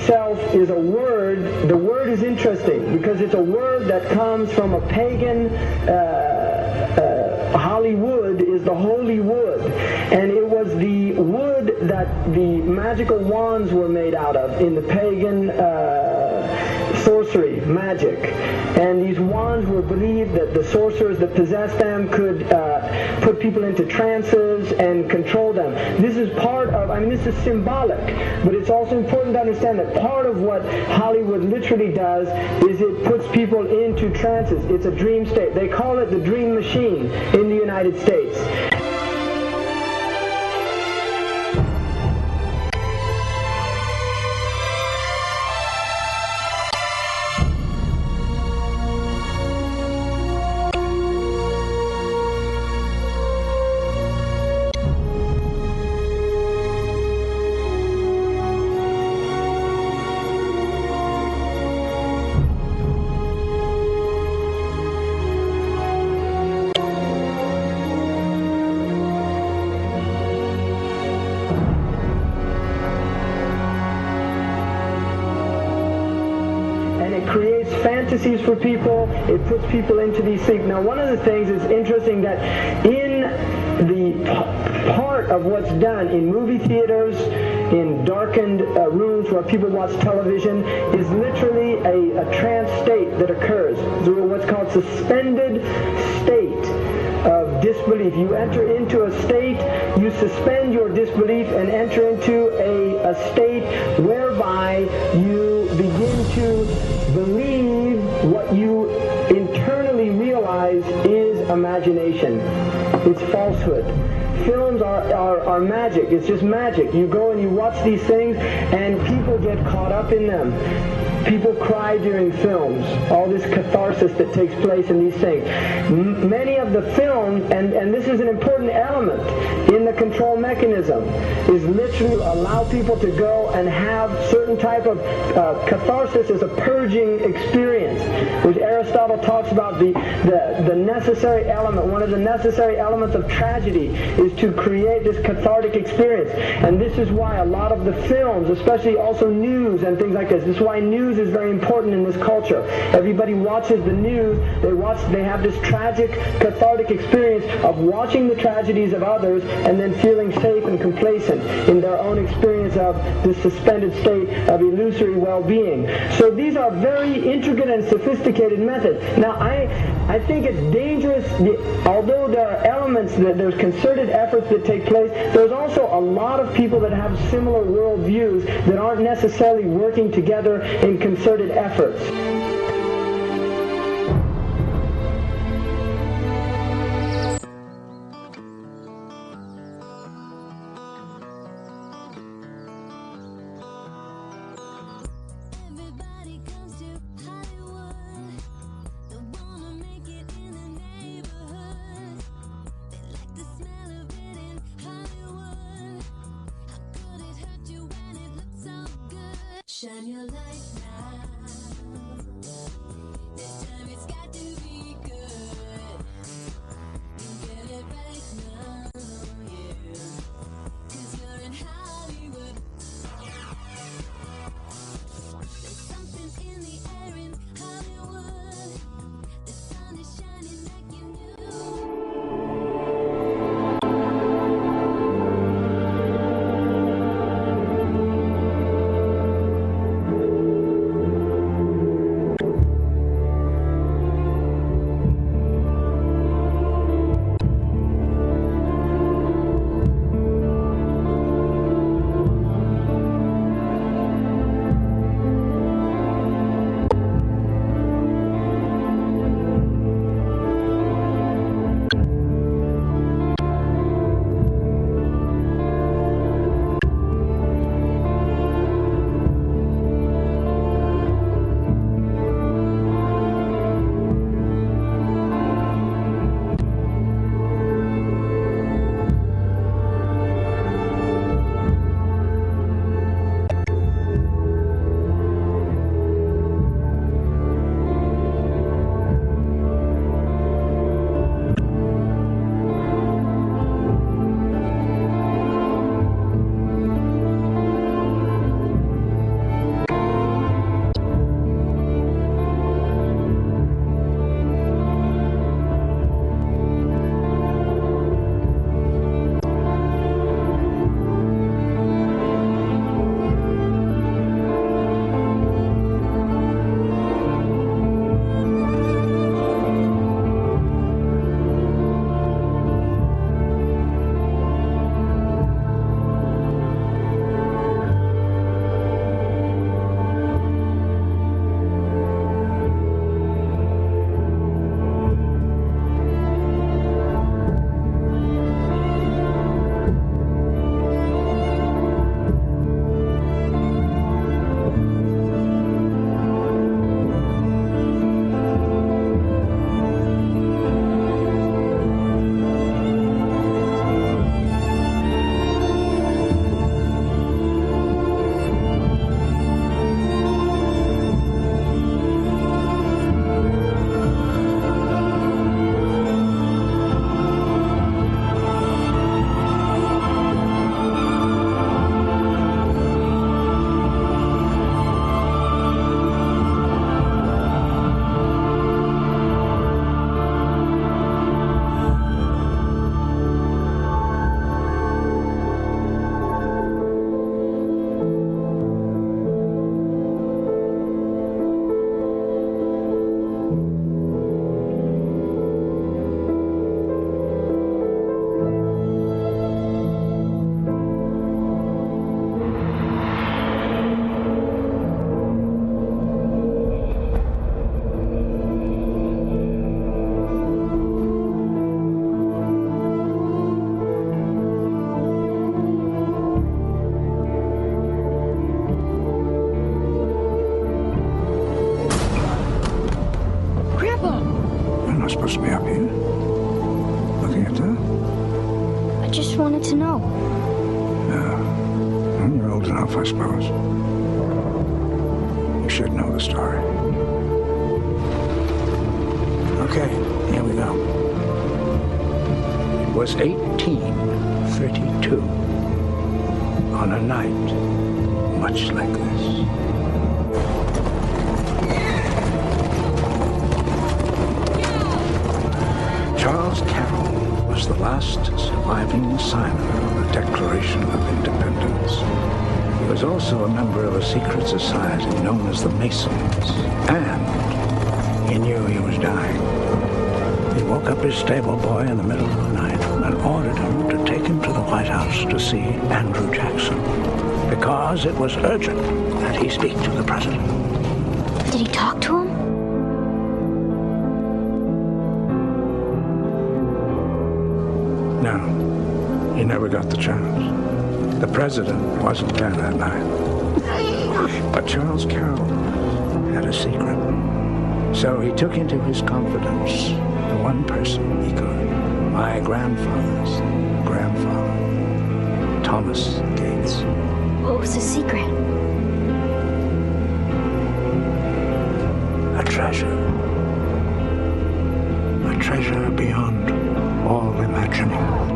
itself is a word. The word is interesting because it's a word that comes from a pagan. Hollywood is the holy wood, and it was the wood that the magical wands were made out of in the pagan sorcery, magic. And these wands were believed that the sorcerers that possessed them could put people into trances and control them. This is part of, this is symbolic, but it's also important to understand that part of what Hollywood literally does is it puts people into trances. It's a dream state. They call it the dream machine in the United States. Creates fantasies for people. It puts people into these things. Now, one of the things is interesting that in the part of what's done in movie theaters, in darkened rooms where people watch television, is literally a trance state that occurs. What's called suspended state of disbelief. You enter into a state, you suspend your disbelief and enter into a state whereby you begin to believe what you internally realize is imagination. It's falsehood. Films are magic. It's just magic. You go and you watch these things and people get caught up in them. People cry during films. All this catharsis that takes place in these things. Many of the films, and this is an important element in the control mechanism, is literally allow people to go and have certain type of catharsis as a purging experience, which Aristotle talks about the necessary element. One of the necessary elements of tragedy is to create this cathartic experience. And this is why a lot of the films, especially also news and things like this is why news is very important in this culture. Everybody watches the news. They have this tragic, cathartic experience of watching the tragedies of others and then feeling safe and complacent in their own experience of this suspended state of illusory well-being. So these are very intricate and sophisticated methods. Now, I think it's dangerous, although there are elements, there's concerted efforts that take place, there's also a lot of people that have similar worldviews that aren't necessarily working together in concerted efforts. Shine your light now. This time it's got to be good. You get it right now, yeah. 'Cause you're in Hollywood. There's something in the air in Hollywood. The sun is shining like you knew. supposed to be up here. Looking at that? I just wanted to know. Well, you're old enough, I suppose. You should know the story. Okay, here we go. It was 1832. On a night much like this. Charles Carroll was the last surviving signer of the Declaration of Independence. He was also a member of a secret society known as the Masons, and he knew he was dying. He woke up his stable boy in the middle of the night and ordered him to take him to the White House to see Andrew Jackson, because it was urgent that he speak to the president. Did he talk to him? No, he never got the chance. The president wasn't there that night. But Charles Carroll had a secret. So he took into his confidence the one person he could. My grandfather's grandfather, Thomas Gates. What was the secret? A treasure. A treasure beyond all imagining.